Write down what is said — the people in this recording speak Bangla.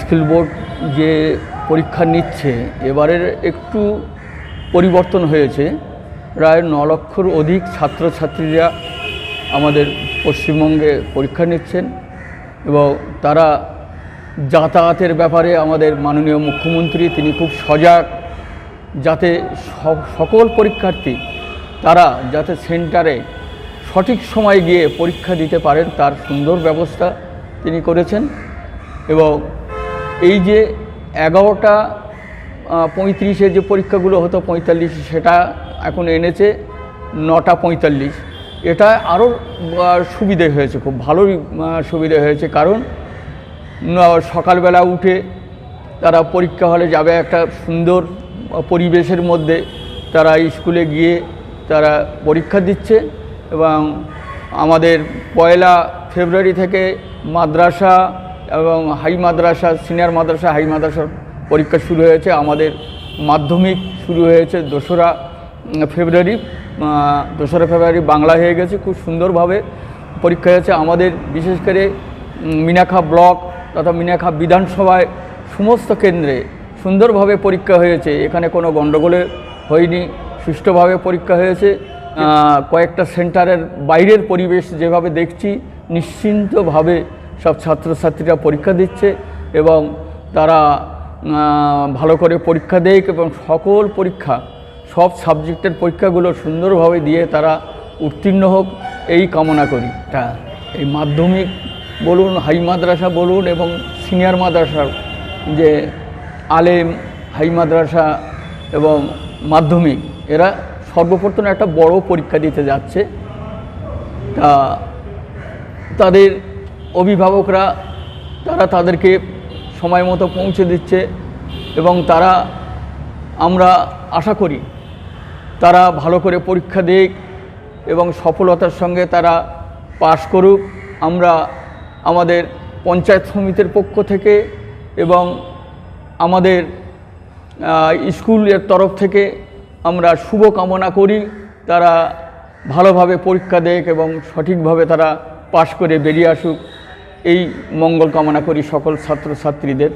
স্কুল বোর্ড যে পরীক্ষা নিচ্ছে এবারের একটু পরিবর্তন হয়েছে। প্রায় 9 লক্ষর অধিক ছাত্রছাত্রীরা আমাদের পশ্চিমবঙ্গে পরীক্ষা নিচ্ছেন এবং তারা যাতায়াতের ব্যাপারে আমাদের মাননীয় মুখ্যমন্ত্রী তিনি খুব সজাগ, যাতে সকল পরীক্ষার্থী তারা যাতে সেন্টারে সঠিক সময়ে গিয়ে পরীক্ষা দিতে পারেন তার সুন্দর ব্যবস্থা তিনি করেছেন। এবং এই যে 11টা 35-এ যে পরীক্ষাগুলো হতো 45, সেটা এখন এনেছে 9টা 45। এটা আরও সুবিধে হয়েছে, খুব ভালোই সুবিধে হয়েছে। কারণ সকালবেলা উঠে তারা পরীক্ষা হলে যাবে, একটা সুন্দর পরিবেশের মধ্যে তারা স্কুলে গিয়ে তারা পরীক্ষা দিচ্ছে। এবং আমাদের 1 ফেব্রুয়ারি থেকে মাদ্রাসা এবং হাই মাদ্রাসা, সিনিয়র মাদ্রাসা, হাই মাদ্রাসার পরীক্ষা শুরু হয়েছে। আমাদের মাধ্যমিক শুরু হয়েছে 2রা ফেব্রুয়ারি বাংলা হয়ে গেছে, খুব সুন্দরভাবে পরীক্ষা হয়েছে। আমাদের বিশেষ করে মিনাখা ব্লক তথা মিনাখা বিধানসভায় সমস্ত কেন্দ্রে সুন্দরভাবে পরীক্ষা হয়েছে, এখানে কোনো গণ্ডগোলে হয়নি, সুষ্ঠুভাবে পরীক্ষা হয়েছে। কয়েকটা সেন্টারের বাইরের পরিবেশ যেভাবে দেখছি, নিশ্চিন্তভাবে সব ছাত্রছাত্রীরা পরীক্ষা দিচ্ছে এবং তারা ভালো করে পরীক্ষা দেয় এবং সকল পরীক্ষা, সব সাবজেক্টের পরীক্ষাগুলো সুন্দরভাবে দিয়ে তারা উত্তীর্ণ হোক এই কামনা করি। এই মাধ্যমিক বলুন, হাই মাদ্রাসা বলুন এবং সিনিয়র মাদ্রাসার যে আলেম, হাই মাদ্রাসা এবং মাধ্যমিক, এরা সর্বপ্রথম একটা বড় পরীক্ষা দিতে যাচ্ছে। তাদের অভিভাবকরা তারা তাদেরকে সময় মতো পৌঁছে দিচ্ছে এবং তারা, আমরা আশা করি তারা ভালো করে পরীক্ষা দিক এবং সফলতার সঙ্গে তারা পাশ করুক। আমরা আমাদের পঞ্চায়েত সমিতির পক্ষ থেকে এবং আমাদের স্কুলের তরফ থেকে আমরা শুভ কামনা করি তারা ভালোভাবে পরীক্ষা দেক এবং সঠিকভাবে তারা পাশ করে বেরিয়ে আসুক, এই মঙ্গল কামনা করি সকল ছাত্রছাত্রীদের।